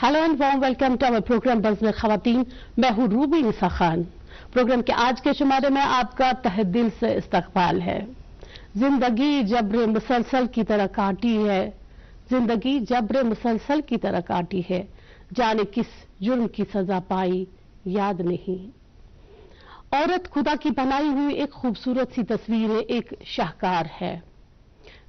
Hello and warm welcome to our programme Bazm Khawateen. मैं हूँ Ruby ईसा Khan. Programme के आज के शुमारे में आपका तहे दिल से इस्तकबाल है। जिंदगी जब्र मुसलसल की तरह काटी है, जिंदगी जब्र मुसलसल की तरह काटी है, जाने किस जुर्म की सजा पाई याद नहीं। औरत खुदा की बनाई हुई एक खूबसूरत सी तस्वीर है, एक शाहकार है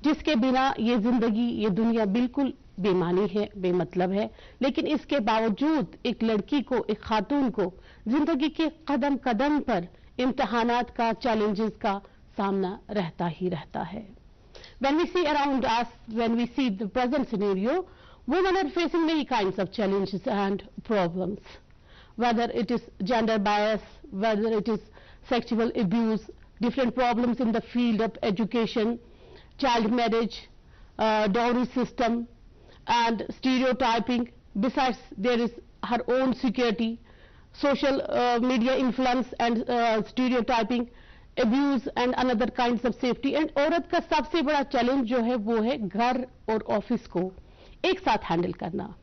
जिसके बिना ये जिंदगी ये दुनिया बिल्कुल बेमानी है, बेमतलब है। लेकिन इसके बावजूद एक लड़की को, एक खातून को जिंदगी के कदम कदम पर इम्तहानात का, चैलेंजेस का सामना रहता ही रहता है। When we see around us, when we see the present scenario, women are facing many kinds of challenges and problems, whether it is gender bias, whether it is sexual abuse, different problems in the field of education, child marriage, dowry system, and stereotyping. Besides, there is her own security, social media influence and stereotyping, abuse and another kinds of safety. And औरत का सबसे बड़ा challenge जो है वो है घर और ऑफिस को एक साथ हैंडल करना,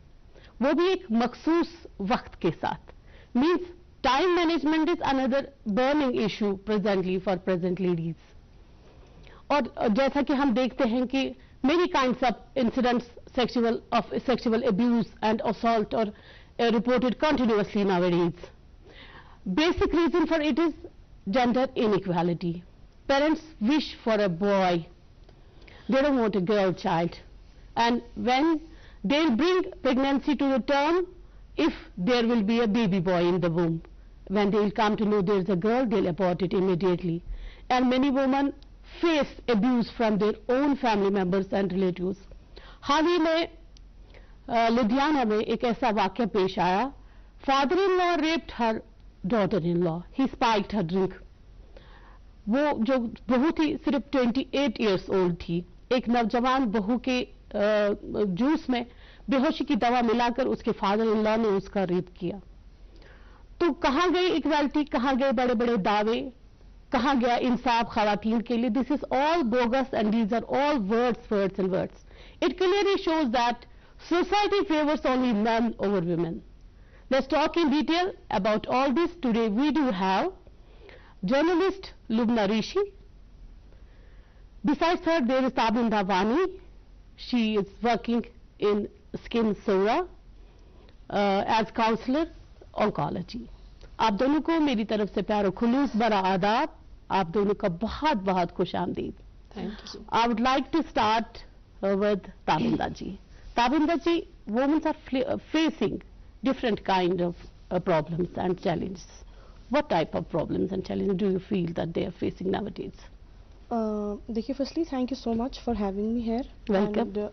वो भी एक मखसूस वक्त के साथ। Means time management is another burning issue presently for present ladies. और जैसा कि हम देखते हैं कि many kinds of incidents sexual abuse and assault are reported continuously nowadays. Basic reason for it is gender inequality. Parents wish for a boy, they don't want a girl child, and when they'll bring pregnancy to the term, if there will be a baby boy in the womb, when they will come to know there's a girl, they'll abort it immediately. And many women face abuse from their own family members and relatives. हाल ही में लुधियाना में एक ऐसा वाक्य पेश आया। Father in law raped her daughter in law, he spiked her drink. वो जो बहू थी सिर्फ 28 इयर्स ओल्ड थी, एक नौजवान बहू के जूस में बेहोशी की दवा मिलाकर उसके फादर इन लॉ ने उसका रेप किया। तो कहाँ गई इक्वालिटी, कहाँ गए बड़े बड़े दावे, कहाँ गया इंसाफ खवातीन के लिए? This is all bogus and these are all words and words. It clearly shows that society favours only men over women. Let's talk in detail about all this. Today we do have journalist Lubna Rishi. Besides her, there is Tabinda Vani. She is working in Skin Sora as counselor oncology. आप दोनों को मेरी तरफ से प्यार और खुलूस बरा आदाब। आप दोनों का बहुत बहुत खुश आमदीद। I would like to start with Tabinda ji. Tabinda ji, women are facing different kind of problems and challenges. What type of problems and challenges do you feel that they are facing nowadays? देखिए, firstly thank you so much for having me here. Welcome.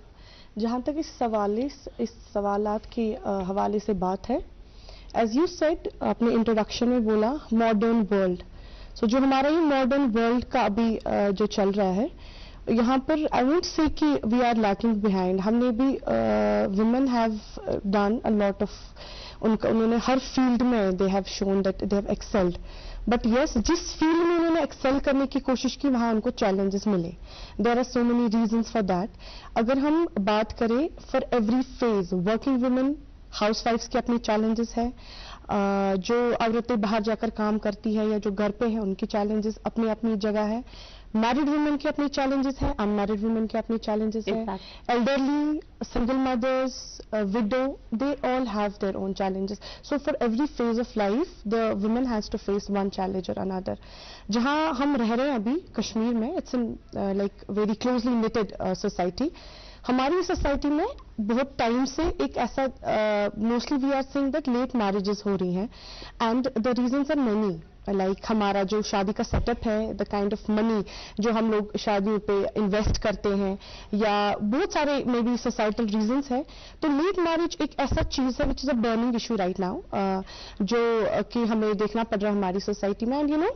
जहाँ तक इस सवालात के हवाले से बात है, एज यू सेड, आपने इंट्रोडक्शन में बोला मॉडर्न वर्ल्ड। सो जो हमारा ये मॉडर्न वर्ल्ड का अभी जो चल रहा है, यहाँ पर आई वोंट से कि वी आर लैकिंग बिहाइंड। हमने भी women have done a lot of, उन्होंने हर फील्ड में they have shown that they have excelled. But yes, जिस फील्ड में उन्होंने एक्सेल करने की कोशिश की वहाँ उनको चैलेंजेस मिले। There are so many reasons for that. अगर हम बात करें for every phase, working women, हाउसवाइफ्स के अपने चैलेंजेस है, जो औरतें बाहर जाकर काम करती है या जो घर पे है उनके चैलेंजेस अपनी अपनी जगह है, मैरिड वुमेन के अपने चैलेंजेस हैं, अनमैरिड वुमेन के अपने चैलेंजेस हैं, elderly, single mothers, widow, they all have their own challenges. So for every phase of life the women has to face one challenge और अनदर। जहाँ हम रह रहे हैं अभी कश्मीर में, it's in like very closely knitted society. हमारी society में बहुत टाइम से एक ऐसा mostly we are seeing that late marriages हो रही हैं, and the reasons are many. Like हमारा जो शादी का सेटअप है, द काइंड ऑफ मनी जो हम लोग शादियों पे इन्वेस्ट करते हैं, या बहुत सारे मे बी सोसाइटल रीजंस है। तो लेट मैरिज एक ऐसा चीज है which is a burning issue right now, जो कि हमें देखना पड़ रहा है हमारी सोसाइटी में। And you know,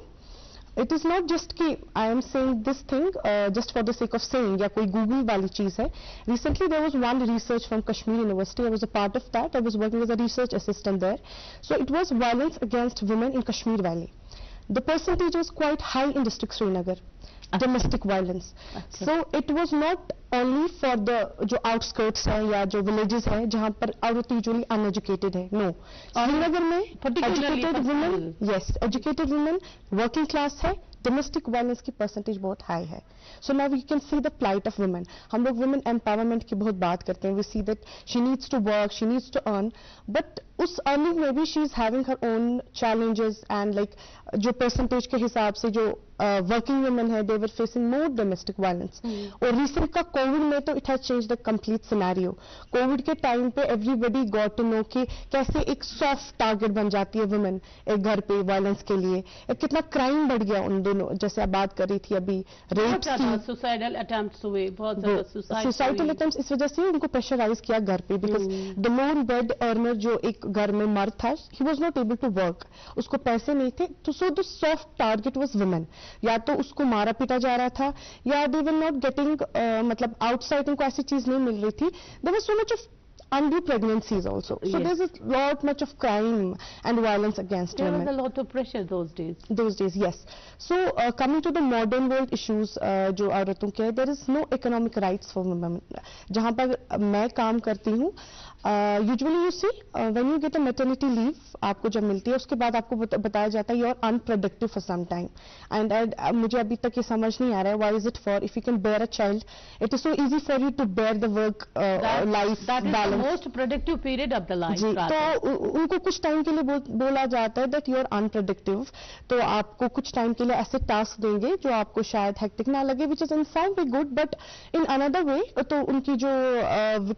it is not just कि I am saying this thing just for the sake of saying, या कोई गूगल वाली चीज है। Recently there was one research from Kashmir University, I was a part of that, I was working as a research assistant there. So it was violence against women in Kashmir Valley. The percentage was quite high in district Srinagar. domestic violence. So it was not only for the जो outskirts है या जो villages है जहाँ पर औरत usually uneducated है. No. Srinagar में educated women, yes, educated women, working class है, domestic violence की percentage बहुत high है. So now we can see the plight of women. हम लोग women empowerment की बहुत बात करते हैं. We see that she needs to work, she needs to earn, but उस earning में भी she is having her own challenges and like जो percentage के हिसाब से जो working women है, they were facing more domestic violence. और recent का COVID में तो it has changed the complete scenario. COVID के time पे everybody got to know कि कैसे एक soft target बन जाती है women एक घर पे violence के लिए. कितना crime बढ़ गया उन दोनों, जैसे आप बात कर रही थी अभी rapes की, suicidal attempts हुए, बहुत ज़्यादा suicidal attempts इस वजह से उनको pressurize किया घर पे, because the lone bread earner जो एक घर में मर्द था, he was not able to work, उसको पैसे नहीं थे, तो so the soft target was women. या तो उसको मारा पीटा जा रहा था या they were not getting मतलब outside उनको ऐसी चीज नहीं मिल रही थी. There was so much of undue pregnancies also. So Yes. there's a lot much of crime and violence against There women. was a lot of pressure those days. Those days, yes. So coming to the modern world issues जो औरतों के हैं, there is no economic rights for women. जहाँ पर मैं काम करती हूँ, usually you see when you get a maternity leave, आपको जब मिलती है उसके बाद आपको बताया जाता है you are unproductive for some time. And मुझे अभी तक ये समझ नहीं आ रहा है why is it for, if you can bear a child, it is so easy for you to bear the work life That is balance. the most productive period of the life. Ji, rather. तो उनको कुछ time के लिए बोला जाता है that you are unproductive, तो आपको कुछ टाइम के लिए ऐसे टास्क देंगे जो आपको शायद हेक्टिक ना लगे, which is in some way good, but in another way तो उनकी जो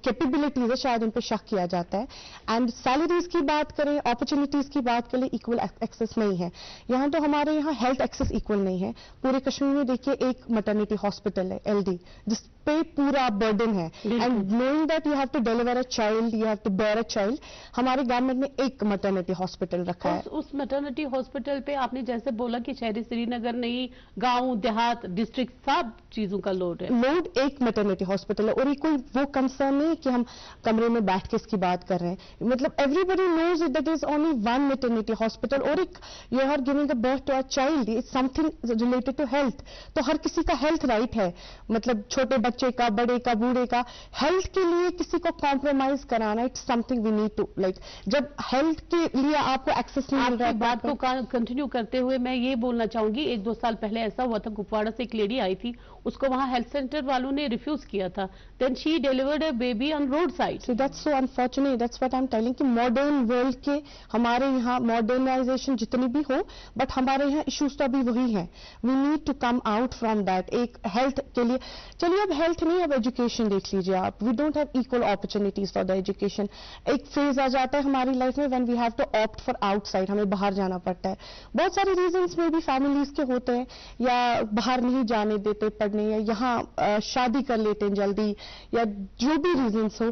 कैपेबिलिटीज है शायद उन पे शक किया जाता है. एंड सैलरीज की बात करें, अपॉर्चुनिटीज की बात करें, इक्वल एक्सेस नहीं है. यहाँ तो हमारे यहाँ हेल्थ एक्सेस इक्वल नहीं है. पूरे कश्मीर में देखिए एक मैटरनिटी हॉस्पिटल है LD जिस पे पूरा बर्डन है. And knowing that you have to deliver a child, you have to bear a child, हमारे गवर्नमेंट ने एक मैटरनिटी हॉस्पिटल रखा है. उस मैटरनिटी हॉस्पिटल पे आपने जैसे बोला कि शहरी श्रीनगर नहीं, गांव देहात डिस्ट्रिक्ट सब चीजों का लोड है. लोड एक मैटरनिटी हॉस्पिटल है और ये कोई वो कंसर्न नहीं कि हम कमरे में बैठ के इसकी बात कर रहे हैं. मतलब everybody knows it that is only one maternity hospital. और एक you are giving a birth to a child, it's something related to health. तो हर किसी का हेल्थ राइट है, मतलब छोटे बच्चे का, बड़े का, बूढ़े का. हेल्थ के लिए किसी को कॉम्प्रोमाइज कराना, it's something we need to like. जब हेल्थ के लिए आपको एक्सेस नहीं मिल रहा है. बात को कंटिन्यू करते हुए मैं ये बोलना चाहूंगी, 1-2 साल पहले ऐसा हुआ था, कुपवाड़ा से एक लेडी आई थी, उसको वहां हेल्थ सेंटर वालों ने रिफ्यूज किया था. Then she delivered a baby on road side. So that's so unfortunate. That's what I'm telling कि मॉडर्न वर्ल्ड के हमारे यहाँ मॉडर्नाइजेशन जितनी भी हो, बट हमारे यहाँ इश्यूज तो अभी वही हैं. We need to come out from that. एक हेल्थ के लिए, चलिए अब हेल्थ नहीं, अब एजुकेशन देख लीजिए आप. We don't have equal opportunities for the education. एक फेज आ जाता है हमारी लाइफ में when we have to opt for outside, हमें बाहर जाना पड़ता है. बहुत सारे रीजंस में भी फैमिलीज के होते हैं, या बाहर नहीं जाने देते पढ़ने, या यहाँ शादी कर लेते हैं जल्दी, या जो भी रीजंस हो.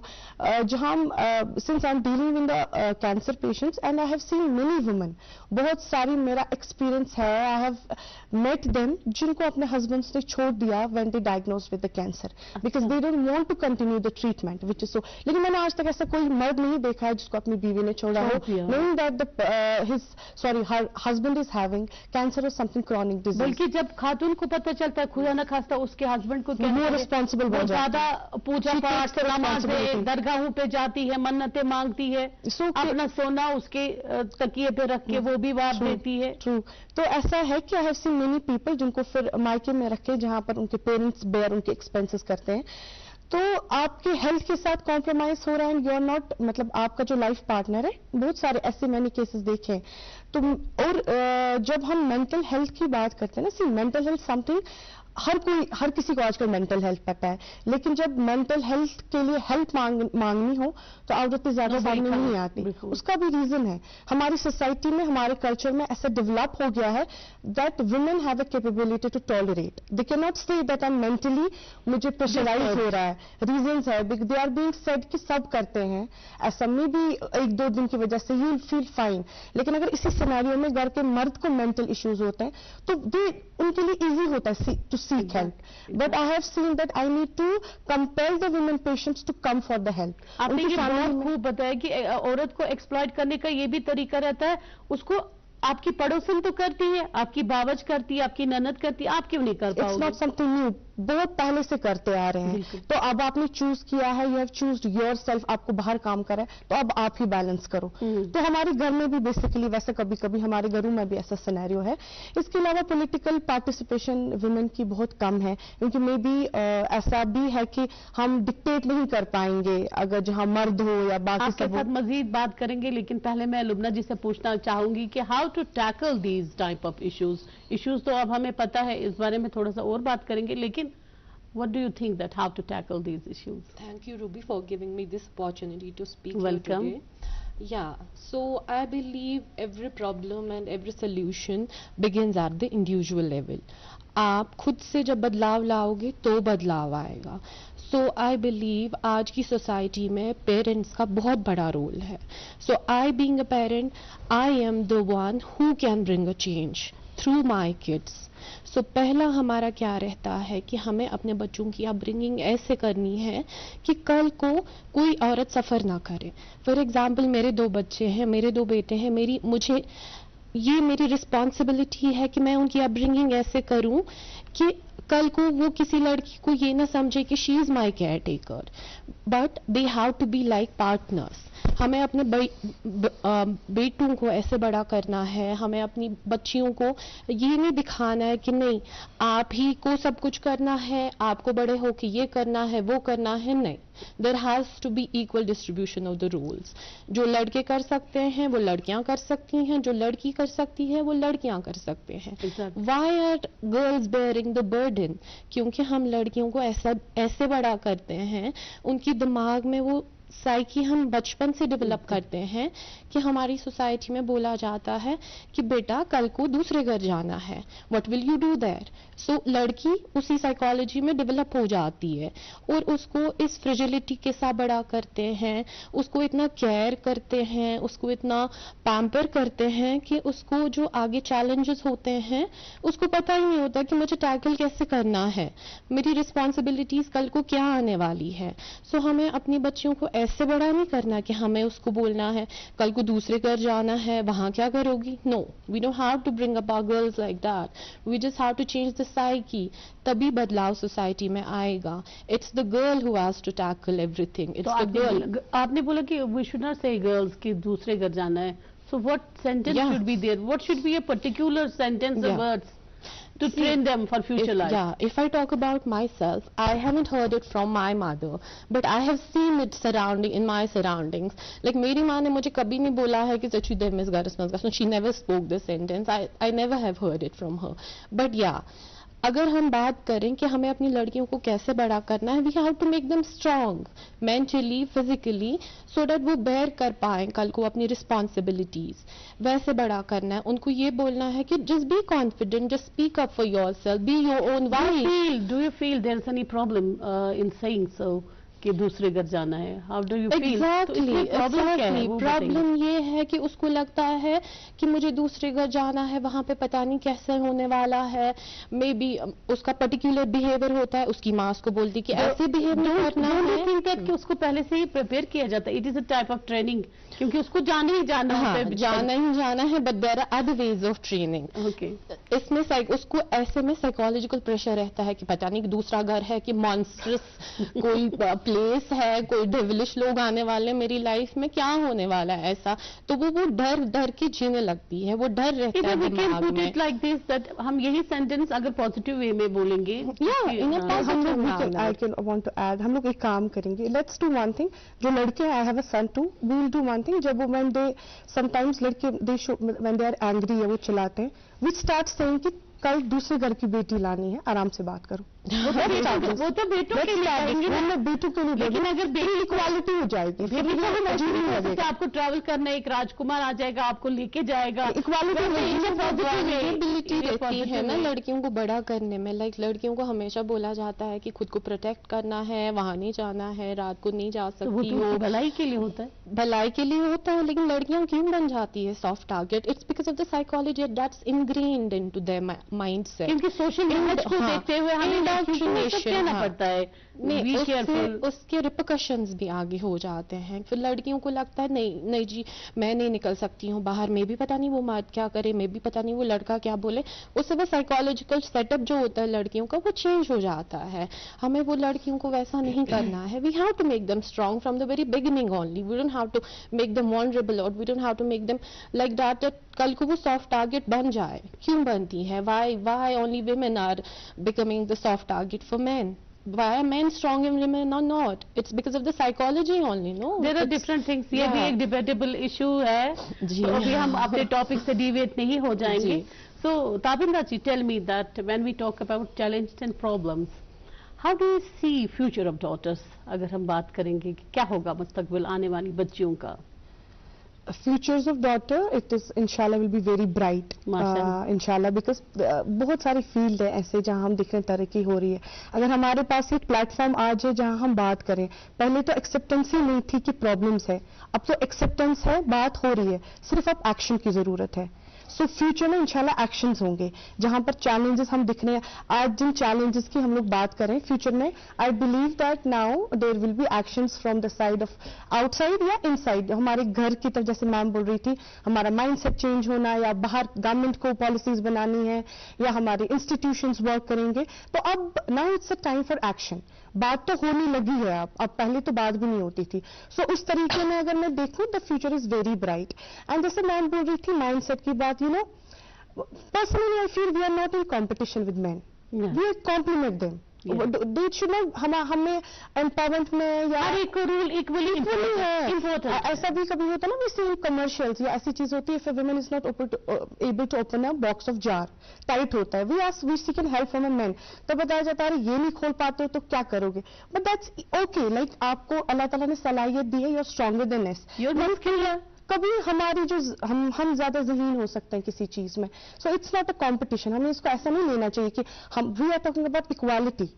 जहां since I'm dealing with the cancer patients and I have seen many women, बहुत सारी मेरा एक्सपीरियंस है. I have met them जिनको अपने हस्बैंड्स ने छोड़ दिया when they diagnosed with the cancer because they don't want to continue the treatment, which is so. लेकिन मैंने आज तक ऐसा कोई मर्द नहीं देखा है जिसको अपनी बीवी ने छोड़ा हो, knowing that her husband is having cancer or something chronic disease. बल्कि जब खातून को पता चलता है, खुदा न खास्ता उसके हस्बैंड को वो रिस्पॉन्सिबल बन जाता है. ज्यादा पूजा पाठ नमाज़ें दरगाहों पे जाती है, मन्नतें मांगती है, अपना सोना उसके तकिए पे रख के वो भी वार देती है. ट्रू. तो ऐसा है कि I have seen many people जिनको फिर मायके में रखे जहां पर उनके पेरेंट्स बेयर उनके एक्सपेंसेस करते हैं. तो आपके हेल्थ के साथ कॉम्प्रोमाइज हो रहा है. यू आर नॉट, मतलब आपका जो लाइफ पार्टनर है, बहुत सारे ऐसे मैंने केसेस देखे हैं. तो और जब हम मेंटल हेल्थ की बात करते हैं ना, सी मेंटल हेल्थ समथिंग हर किसी को आजकल मेंटल हेल्थ पता है, लेकिन जब मेंटल हेल्थ के लिए हेल्प मांगनी हो तो औरतें ज्यादा सामने नहीं आती. उसका भी रीजन है, हमारी सोसाइटी में, हमारे कल्चर में ऐसा डेवलप हो गया है that women have the capability to tolerate. They can not say that I am mentally मुझे प्रेशराइज हो रहा है. रीजंस है, दे आर बीइंग सेड कि सब करते हैं ऐसा, में भी 1-2 दिन की वजह से यू फील फाइन. लेकिन अगर इसी सिनेरियो में घर के मर्द को मेंटल इश्यूज होते हैं तो उनके लिए इजी होता है to seek help. But I have seen that I need to compel the women patients to come for the help. आपने ये बहुत खूब बताया कि औरत को एक्सप्लॉइट करने का ये भी तरीका रहता है, उसको आपकी पड़ोसन तो करती है, आपकी बावज करती है, आपकी ननद करती है, आप क्यों नहीं कर पाओगे? इट्स नॉट समथिंग न्यू, बहुत पहले से करते आ रहे हैं। तो अब आपने चूज किया है, यू हैव चूज योरसेल्फ, आपको बाहर काम करा है, तो अब आप ही बैलेंस करो। तो हमारे घर में भी बेसिकली वैसे कभी कभी हमारे घरों में भी ऐसा सिनेरियो है। इसके अलावा पॉलिटिकल पार्टिसिपेशन वुमेन की बहुत कम है, क्योंकि मे बी ऐसा भी है कि हम डिक्टेट नहीं कर पाएंगे अगर जहां मर्द हो या बाकी आपके सब। साथ मजीद बात करेंगे, लेकिन पहले मैं लुबना जी से पूछना चाहूंगी कि how to tackle these type of issues तो अब हमें पता है, इस बारे में थोड़ा सा और बात करेंगे, लेकिन what do you think that how to tackle these issues? Thank you, Ruby, for giving me this opportunity to speak Welcome. here today. Yeah, so I believe every problem and every solution begins at the individual level. आप खुद से जब बदलाव लाओगे तो बदलाव आएगा। सो I believe आज की सोसाइटी में पेरेंट्स का बहुत बड़ा रोल है। So I being a parent, I am the one who can bring a change through my kids. So पहला हमारा क्या रहता है कि हमें अपने बच्चों की अपब्रिंगिंग ऐसे करनी है कि कल को कोई औरत सफ़र ना करे। फॉर एग्जाम्पल, मेरे 2 बच्चे हैं, मेरे 2 बेटे हैं, ये मेरी रिस्पॉन्सिबिलिटी है कि मैं उनकी अपब्रिंगिंग ऐसे करूं कि कल को वो किसी लड़की को ये ना समझे कि she is my care taker, but they have to be like partners. हमें अपने बेटों को ऐसे बड़ा करना है, हमें अपनी बच्चियों को ये नहीं दिखाना है कि नहीं आप ही को सब कुछ करना है, आपको बड़े हो कि ये करना है वो करना है। नहीं, there has to be equal distribution of the roles. जो लड़के कर सकते हैं वो लड़कियां कर सकती हैं, जो लड़की कर सकती है वो लड़कियां कर सकते हैं। Why are girls bearing the burden? क्योंकि हम लड़कियों को ऐसे बड़ा करते हैं, उनकी दिमाग में वो साइकी हम बचपन से डेवलप करते हैं कि हमारी सोसाइटी में बोला जाता है कि बेटा कल को दूसरे घर जाना है, what will you do there? So लड़की उसी साइकोलॉजी में डेवलप हो जाती है और उसको इस फ्रेजिलिटी के साथ बड़ा करते हैं, उसको इतना केयर करते हैं, उसको इतना पैम्पर करते हैं कि उसको जो आगे चैलेंजेस होते हैं उसको पता ही नहीं होता कि मुझे टैकल कैसे करना है, मेरी रिस्पॉन्सिबिलिटीज कल को क्या आने वाली है। सो हमें अपनी बच्चियों को ऐसे बड़ा नहीं करना कि हमें उसको बोलना है कल को दूसरे घर जाना है, वहां क्या करोगी। No, we don't have to bring up our girls like that, we just have to change the psyche. तभी बदलाव सोसाइटी में आएगा। It's the girl who has to tackle everything, it's the girl. आपने बोला कि we should not say girls कि दूसरे घर जाना है, so what sentence should be there? What should be a particular sentence और words to train them for future life? Yeah, if I talk about myself, I haven't heard it from my mother, but I have seen it in my surroundings. Like मेरी माँ ने मुझे कभी नहीं बोला है कि सच्ची देव मिस गारस मस गारस, she never spoke this sentence. I never have heard it from her. But yeah, अगर हम बात करें कि हमें अपनी लड़कियों को कैसे बड़ा करना है, we have to make them strong mentally, physically, so that वो बेयर कर पाए कल को अपनी रिस्पॉन्सिबिलिटीज। वैसे बड़ा करना है, उनको ये बोलना है कि just be confident, just speak up for yourself, be your own wife. Do you feel there is any problem in saying so कि दूसरे घर जाना है? How do you feel? Exactly, problem ये है कि उसको लगता है कि मुझे दूसरे घर जाना है, वहां पे पता नहीं कैसे होने वाला है, मे बी उसका पर्टिकुलर बिहेवियर होता है, उसकी माँ उसको बोलती कि ऐसे बिहेव नहीं करना है। थिंक दैट कि उसको पहले से ही प्रिपेयर किया जाता है, it is a type of training, क्योंकि उसको जाना ही जाना है, जाना ही जाना है, but there are other ways of training. Okay, इसमें उसको ऐसे में साइकोलॉजिकल प्रेशर रहता है कि पता नहीं दूसरा घर है कि मॉन्स्टरस कोई प्लेस है, कोई डेविलिश लोग आने वाले मेरी लाइफ में, क्या होने वाला है ऐसा। तो वो डर के जीने लगती है, वो डर रहता है दिमाग में। लाइक दिस दैट हम यही सेंटेंस अगर पॉजिटिव वे में बोलेंगे, आई वांट टू ऐड, हम लोग एक काम करेंगे, लेट्स डू वन थिंग। जो लड़के I have a son too, we will do one thing. जब वो व्हेन दे समटाइम्स लड़के व्हेन दे आर एंग्री या वो चिल्लाते हैं, वी स्टार्ट सेइंग कि कल दूसरे घर की बेटी लानी है, आराम से बात करो। वो तो बेटों के लिए करेंगे, बेटों के लिए, लेकिन अगर बेटी इक्वालिटी हो जाएगी, फिर आपको ट्रैवल करना है, एक राजकुमार आ जाएगा आपको लेके जाएगा, इक्वालिटी रहती है ना लड़कियों को बड़ा करने में। लाइक लड़कियों को हमेशा बोला जाता है कि खुद को प्रोटेक्ट करना है, वहां नहीं जाना है, रात को नहीं जा सकती हो। भलाई के लिए होता है, भलाई के लिए होता है, लेकिन लड़कियां क्यों बन जाती है soft target? It's because of the psychology that's ingrained into them mindset. क्योंकि सोशल इमेज को देखते हुए हमें indoctrination कहना पड़ता है नहीं, Be careful. उसके रिपरकशंस भी आगे हो जाते हैं। फिर लड़कियों को लगता है नहीं नहीं जी मैं नहीं निकल सकती हूँ बाहर, में भी पता नहीं वो मर्द क्या करे, में भी पता नहीं वो लड़का क्या बोले। उससे वो साइकोलॉजिकल सेटअप जो होता है लड़कियों का वो चेंज हो जाता है। हमें वो लड़कियों को वैसा नहीं करना है। We have to make them strong from the very beginning only. We don't have to make them vulnerable और we don't have to make them like that कल को वो सॉफ्ट टारगेट बन जाए। क्यों बनती है? Why only women are becoming the soft target for men? Why are men strong and women are not? It's because of the psychology only, no? There are different things. ये भी एक debatable issue है। जी। तो अभी हम अपने topic से डिवेट नहीं हो जाएंगे। जी। So Tabinda ji, tell me that when we talk about challenges and problems, how do you see future of daughters? अगर हम बात करेंगे कि क्या होगा मुस्तकबिल आने वाली बच्चियों का? Futures of daughter, it is inshallah will be very bright, inshallah, because बहुत सारी फील्ड है ऐसे जहां हम दिख रहे हैं तरक्की हो रही है। अगर हमारे पास एक प्लेटफॉर्म आज है जहां हम बात करें, पहले तो एक्सेप्टेंस ही नहीं थी कि प्रॉब्लम्स है, अब तो एक्सेप्टेंस है, बात हो रही है, सिर्फ अब एक्शन की जरूरत है। सो फ्यूचर में इंशाल्लाह एक्शंस होंगे जहां पर चैलेंजेस हम दिख रहे हैं। आज जिन चैलेंजेस की हम लोग बात करें फ्यूचर में, I believe that now there will be actions from the side of outside या इनसाइड। हमारे घर की तरफ, जैसे मैम बोल रही थी, हमारा माइंडसेट चेंज होना, या बाहर गवर्नमेंट को पॉलिसीज बनानी है, या हमारे इंस्टीट्यूशंस वर्क करेंगे। तो अब now it's a time for action. बात तो होने लगी है अब पहले तो बात भी नहीं होती थी। सो उस तरीके में अगर मैं देखूं, the future is very bright. And जैसे मैम बोल रही थी माइंडसेट की बात, you know, personally I feel we are not in competition with men. Yeah. We complement them. Yeah. They should not, हमें एम्पावरमेंट में या हर एक रूल इक्वली इम्पोर्टेंट। ऐसा भी कभी होता है ना, वैसे कमर्शियल्स या ऐसी चीज होती है, if a woman is not able to open a box of jar, tight होता है, we seek help from a man, तो बताया जाता है ये नहीं खोल पाते हो तो क्या करोगे। बट दैट्स ओके, लाइक आपको अल्लाह ताला ने सलाहियत दी है, you are stronger than us. कभी हमारी जो हम ज्यादा ज़हीन हो सकते हैं किसी चीज में। So it's not a competition. हमें इसको ऐसा नहीं लेना चाहिए कि हम, we are talking about equality,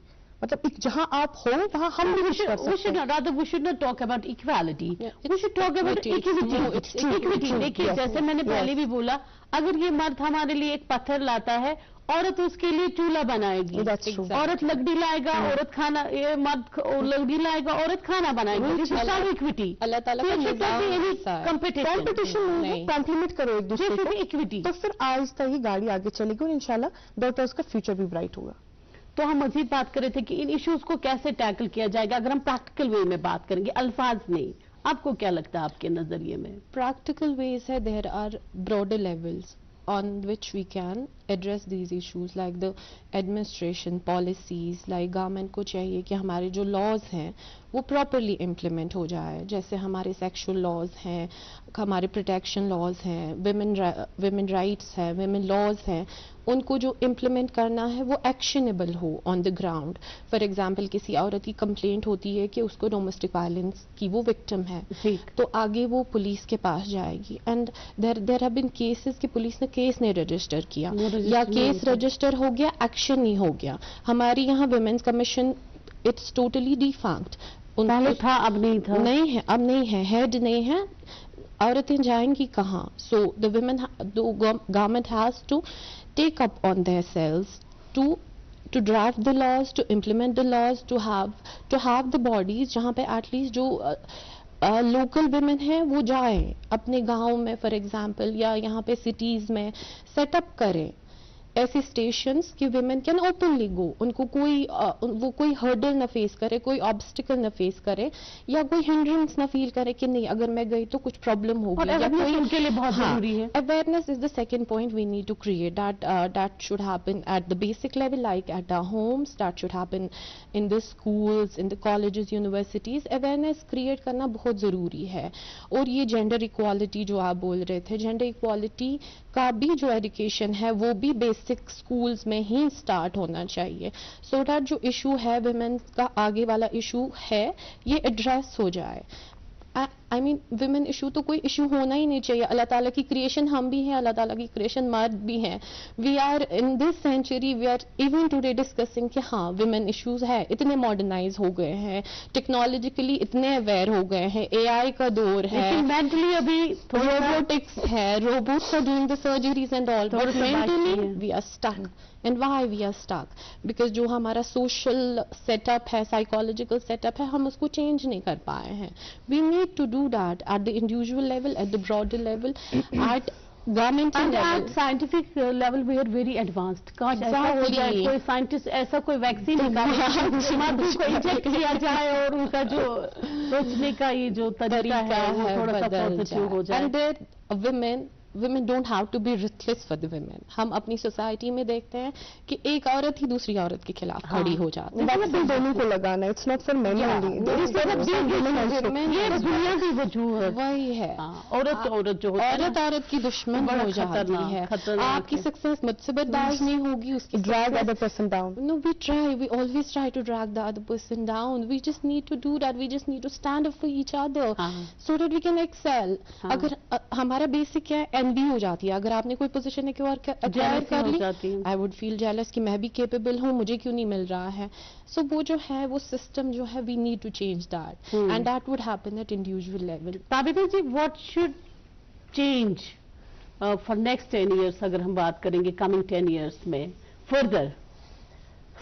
मतलब जहां आप हो वहां हम भी कुछ कर सकते हैं। We should not talk about equality. We should talk about equity. देखिए जैसे मैंने पहले भी बोला, अगर ये मर्द हमारे लिए एक पत्थर लाता है, औरत उसके लिए चूल्हा बनाएगी। औरत लकड़ी लाएगा, औरत खाना, ये मर्द लकड़ी लाएगा, औरत खाना बनाएगी। इक्विटी। अल्लाह ताला का कंपटीशन नहीं, कॉम्प्लीमेंट करो एक दूसरे को, इक्विटी। तो फिर आहिस्ता ही गाड़ी आगे चलेगी और इंशाल्लाह डॉटर्स का फ्यूचर भी ब्राइट होगा। तो हम मजीद बात कर रहे थे कि इन इश्यूज को कैसे टैकल किया जाएगा, अगर हम प्रैक्टिकल वे में बात करेंगे, अल्फाज नहीं। आपको क्या लगता है आपके नजरिए में? प्रैक्टिकल वेज है, there are broader levels on which we can address these issues, like the administration policies, like government को चाहिए कि हमारे जो laws हैं वो properly implement हो जाए। जैसे हमारे sexual laws हैं, हमारे protection laws हैं, women rights हैं, women laws हैं, उनको जो implement करना है वो actionable हो on the ground। For example, किसी औरत की complaint होती है कि उसको domestic violence की वो victim है, तो आगे वो पुलिस के पास जाएगी। and there have been cases कि पुलिस ने केस नहीं रजिस्टर किया, या केस रजिस्टर हो गया, एक्शन नहीं हो गया। हमारी यहाँ women's commission it's totally defunct. पहले था, अब नहीं था। नहीं है, अब नहीं है, हेड नहीं है, औरतें जाएंगी कहाँ? So the women, government has to take up on their selves to draft the laws, to implement the laws, to have the bodies जहाँ पे एटलीस्ट जो लोकल वुमेन हैं वो जाएं अपने गांव में फॉर एग्जांपल, या यहाँ पे सिटीज में सेटअप करें ऐसे स्टेशंस कि वुमेन कैन ओपनली गो, उनको वो कोई हर्डल न फेस करे, कोई ऑब्स्टिकल न फेस करे, या कोई हिंड्रेंस न फील करे कि नहीं अगर मैं गई तो कुछ प्रॉब्लम होगी, या कोई उनके लिए बहुत जरूरी है। Awareness is the second point we need to create, that should happen at the basic level, like at our homes, that should happen in the schools, in the colleges, universities. Awareness create करना बहुत जरूरी है। और ये gender equality जो आप बोल रहे थे, जेंडर इक्वालिटी का भी जो एजुकेशन है वो भी बेसिक स्कूल्स में ही स्टार्ट होना चाहिए, सो दैट जो इशू है वुमेन का आगे वाला इशू है ये एड्रेस हो जाए। आई मीन विमेन इशू तो कोई इशू होना ही नहीं चाहिए. अल्लाह ताला की क्रिएशन हम भी हैं, अल्लाह ताला की क्रिएशन मर्द भी हैं. We are in this century, we are even today discussing कि हाँ विमेन इश्यूज है. इतने मॉडर्नाइज हो गए हैं, टेक्नोलॉजिकली इतने अवेयर हो गए हैं, AI का दौर है, मेंटली अभी रोबोटिक्स है, robots are doing the surgeries and all, but mentally we are stuck. And why we are stuck? Because जो हमारा सोशल सेटअप है, साइकोलॉजिकल सेटअप है, हम उसको चेंज नहीं कर पाए हैं. We need to do that at the individual level, at the broader level, at governmental level, scientific level. We are very advanced. काश ऐसा हो जाए, कोई साइंटिस्ट ऐसा कोई वैक्सीन निकाले, मर्दों को इंजेक्ट किया जाए और उनका जो सोचने का ये जो तरीका है वो थोड़ा सा पॉजिटिव हो जाए. And there women don't have to be ruthless for the women. हम अपनी सोसाइटी में देखते हैं कि एक औरत ही दूसरी औरत के खिलाफ खड़ी हो जाती है. वैक्सीन दोनों को लगाना, it's not for main only. ये दुनिया की वजूहत वही है. औरत जो औरत की दुश्मन हो जाती है. आपकी सक्सेस मुझसे बर्दाश्त नहीं होगी, उसकी drag other person down. No, we always try to drag the other person down. We just need to do that. We just need to stand up for each other so that we can excel. अगर हमारा basic है, N V हो जाती है. अगर आपने कोई position acquire कर ली, आई वुड फील जेलस कि मैं भी केपेबल हूँ, मुझे क्यों नहीं मिल रहा है. सो वो जो है, वो सिस्टम जो है, we need to change that, and that would happen at individual level. Tabida ji, what should change for next 10 years, अगर हम बात करेंगे कमिंग 10 years में फर्दर?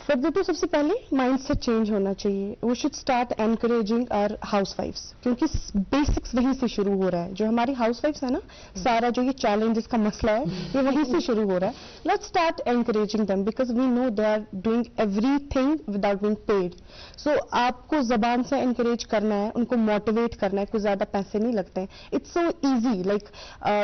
तो सबसे पहले माइंडसेट चेंज होना चाहिए. We should start encouraging our हाउसवाइफ्स, क्योंकि बेसिक्स वहीं से शुरू हो रहा है. जो हमारी हाउसवाइफ्स है ना, सारा जो ये चैलेंजेस का मसला है, ये वहीं से शुरू हो रहा है. Let's start encouraging them, because we know they are doing everything without being paid. So आपको जबान से एनकरेज करना है, उनको मोटिवेट करना है. कोई ज्यादा पैसे नहीं लगते हैं. It's so easy, like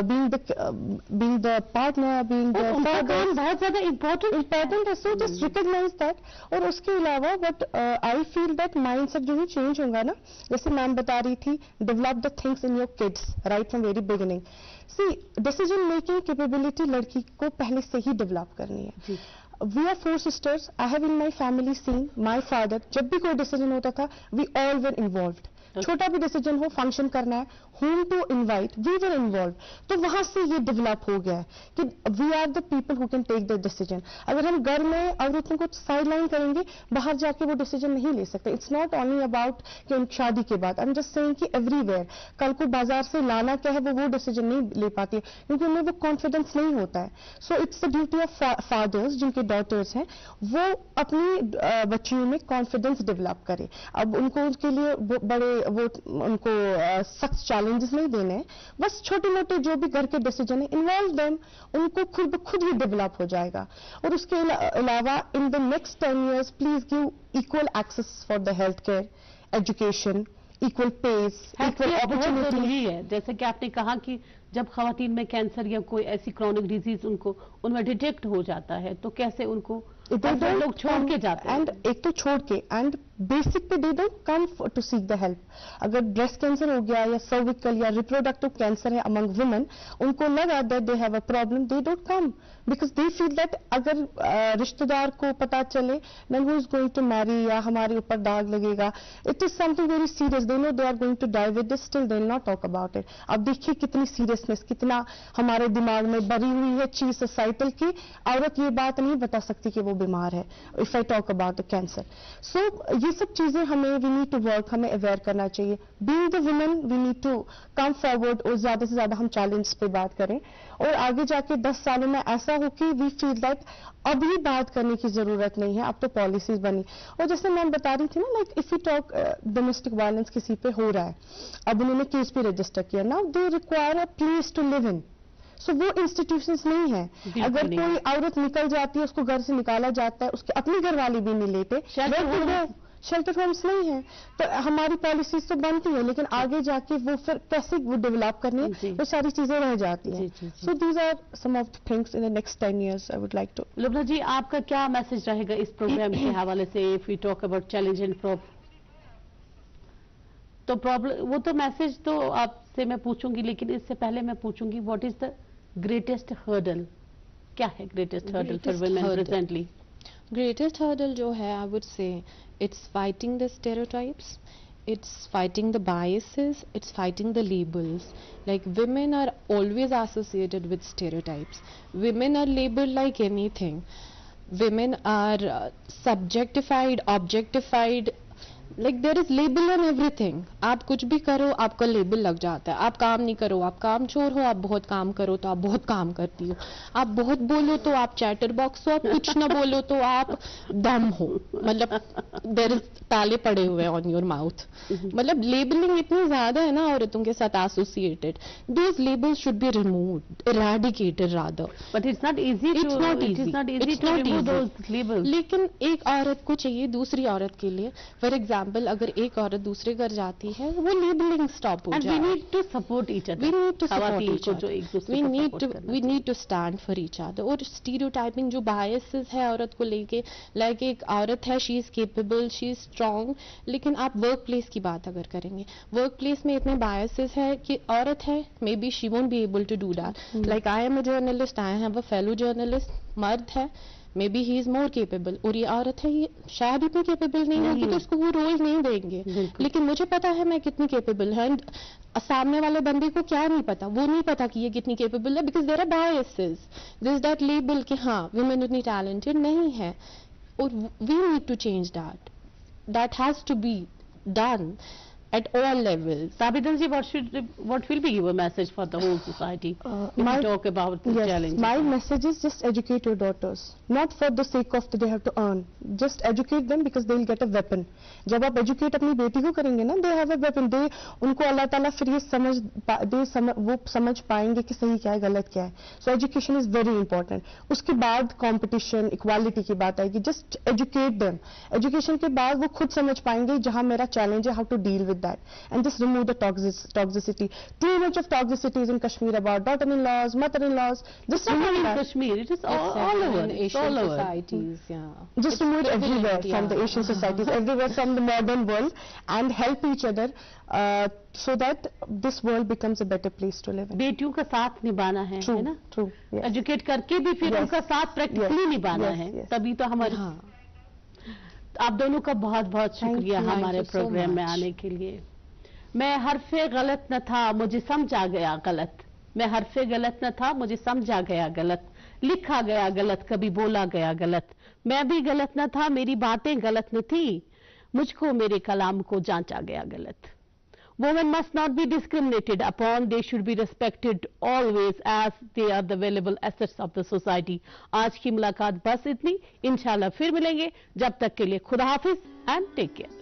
being the partner, being the father, बहुत ज्यादा इम्पोर्टेंट है. So just recognise that. और उसके अलावा but I feel that mindset जो भी चेंज होगा ना, जैसे मैम बता रही थी, develop the things in your kids right from very beginning. See, decision making capability लड़की को पहले से ही डेवलप करनी है. We are 4 sisters. I have in my family seen my father, जब भी कोई डिसीजन होता था, we all were involved. छोटा भी डिसीजन हो, फंक्शन करना है, whom to invite, we were involved. तो वहां से ये डेवलप हो गया है कि we are the people who can take the decision. अगर हम घर में औरतों को साइडलाइन करेंगे, बाहर जाके वो डिसीजन नहीं ले सकते. इट्स नॉट ओनली अबाउट कि शादी के बाद. आई एम जस्ट सेइंग कि एवरीवेयर कल को बाजार से लाना क्या है, वो डिसीजन नहीं ले पाती है, क्योंकि उन्हें वो कॉन्फिडेंस नहीं होता है. So it's the duty of fathers, जिनके डॉटर्स हैं, वो अपनी बच्चियों में कॉन्फिडेंस डेवलप करे. अब उनको उसके लिए बड़े उनको सख्त चैलेंजेस नहीं देने हैं, बस छोटे मोटे जो भी घर के डिसीजन है, इन्वॉल्व देम, उनको खुद ही डेवलप हो जाएगा. और उसके अलावा in the next 10 years please give equal access for the health care, education, equal pace, equal opportunity है. जैसे कि आपने कहा कि जब खवातीन में कैंसर या कोई ऐसी क्रॉनिक डिजीज उनमें डिटेक्ट हो जाता है, तो कैसे उनको लोग छोड़ के जाते हैं. एंड एक तो छोड़ के, एंड बेसिक पे दे दो, come to seek the help. अगर ब्रेस्ट कैंसर हो गया या सर्विकल या रिप्रोडक्टिव कैंसर है अमंग वुमेन, उनको लगा that they have a problem, they don't come, because they feel that अगर रिश्तेदार को पता चले, then who is going to marry, या हमारे ऊपर दाग लगेगा. It is something very serious. They know they are going to die with this, still they will not talk about it. अब देखिए कितनी सीरियसनेस, कितना हमारे दिमाग में भरी हुई है चीज सोसाइटल की. औरत ये बात नहीं बता सकती कि वो बीमार है, if I talk about the cancer. So ये सब चीजें हमें, वी नीड टू वर्क, हमें अवेयर करना चाहिए. Being the women we need to come forward, और ज्यादा से ज्यादा हम चैलेंज पे बात करें, और आगे जाके 10 सालों में ऐसा हो कि वी फील दैट अभी बात करने की जरूरत नहीं है, अब तो पॉलिसीज बनी. और जैसे मैं बता रही थी ना, like if you talk domestic violence किसी पे हो रहा है, अब उन्होंने केस भी रजिस्टर किया, now they require a place to live in. So वो इंस्टीट्यूशंस नहीं है. अगर कोई औरत निकल जाती है, उसको घर से निकाला जाता है, उसके अपने घर वाले भी नहीं लेते, शेल्टर होम्स नहीं है. तो हमारी पॉलिसीज तो बनती है, लेकिन आगे जाके वो फिर कैसे वो डेवलप करनी है, वो सारी चीजें रह जाती हैं. So these are some of the things in the next 10 years I would like to. Lubna ji, आपका क्या मैसेज रहेगा इस प्रोग्राम के हवाले से? If we talk about challenge and problem, वो तो मैसेज तो आपसे मैं पूछूंगी, लेकिन इससे पहले मैं पूछूंगी what is the greatest hurdle? क्या है greatest hurdle for women presently? Greatest hurdle जो है, I would say it's fighting the stereotypes. it's fighting the biases, it's fighting the labels. Like women are always associated with stereotypes. Women are labeled like anything. Women are subjectified, objectified. Like there is label on everything. आप कुछ भी करो आपका label लग जाता है. आप काम नहीं करो आप काम चोर हो, आप बहुत काम करो तो आप बहुत काम करती हो, आप बहुत बोलो तो आप चैटर बॉक्स हो, आप कुछ ना बोलो तो आप दम हो. मतलब देयर इज ताले पड़े हुए ऑन योर माउथ. मतलब लेबलिंग इतनी ज्यादा है ना औरतों के साथ associated. Those labels should be removed, eradicated rather. But it's not easy to remove those labels. लेकिन एक औरत को चाहिए दूसरी औरत के लिए. फॉर एग्जाम्पल अगर एक औरत दूसरे घर जाती है वो लेबलिंग स्टॉप हो जाए. We need to support each other. We need to support each other. We need to stand for each other. और स्टीरियोटाइपिंग जो बायसेस है औरत को लेके, लाइक एक औरत है she is capable, she is strong, लेकिन आप वर्क प्लेस की बात अगर करेंगे, वर्क प्लेस में इतने बायसेस है कि औरत है maybe she won't be able to do that. Like I am a journalist, I have a fellow journalist, मर्द है maybe he is more capable, और ये औरत है ये शायद इतनी केपेबल नहीं होगी तो उसको वो रोल नहीं देंगे. लेकिन मुझे पता है मैं कितनी केपेबल है. एंड सामने वाले बंदे को क्या नहीं पता, वो नहीं पता कि ये कितनी केपेबल है, because there are biases. This is that label कि हाँ वुमेन उतनी टैलेंटेड नहीं है. और we need to change that. That has to be done at all levels. Sabidan ji, what will be your message for the whole society when you talk about the challenges? My message is just educate your daughters, not for the sake of that they have to earn. Just educate them because they will get a weapon. जब आप educate अपनी बेटी को करेंगे ना, they have a weapon. They उनको अल्लाह ताला फिर ये वो समझ पाएंगे कि सही क्या है गलत क्या है. So education is very important. उसके बाद competition, equality की बात आएगी. Just educate them. Education के बाद वो खुद समझ पाएंगे जहाँ मेरा challenge है, how to deal with that, and just remove the toxicity. Too much of toxicity is in Kashmir about daughter-in-laws, mother-in-laws. Just not remove in that. Kashmir, it is all over. Asian societies, yeah. Just remove it everywhere from the Asian societies, everywhere from the modern world, and help each other so that this world becomes a better place to live in. बेटियों का साथ निभाना है, True, है ना? true. Yes. Educate करके भी फिर Yes. उनका साथ प्रैक्टिकली Yes. निभाना Yes, है. yes. तभी तो हमारे. आप दोनों का बहुत बहुत शुक्रिया Thank you हमारे so प्रोग्राम में much. आने के लिए. मैं हरफे गलत न था मुझे समझा गया गलत. मैं हरफे गलत न था मुझे समझा गया गलत. लिखा गया गलत कभी बोला गया गलत. मैं भी गलत न था मेरी बातें गलत न थी. मुझको मेरे कलाम को जांचा गया गलत. Women must not be discriminated upon. They should be respected always as they are the valuable assets of the society. आज की मुलाकात बस इतनी. इंशाल्लाह फिर मिलेंगे. जब तक के लिए खुदा हाफिज एंड टेक केयर.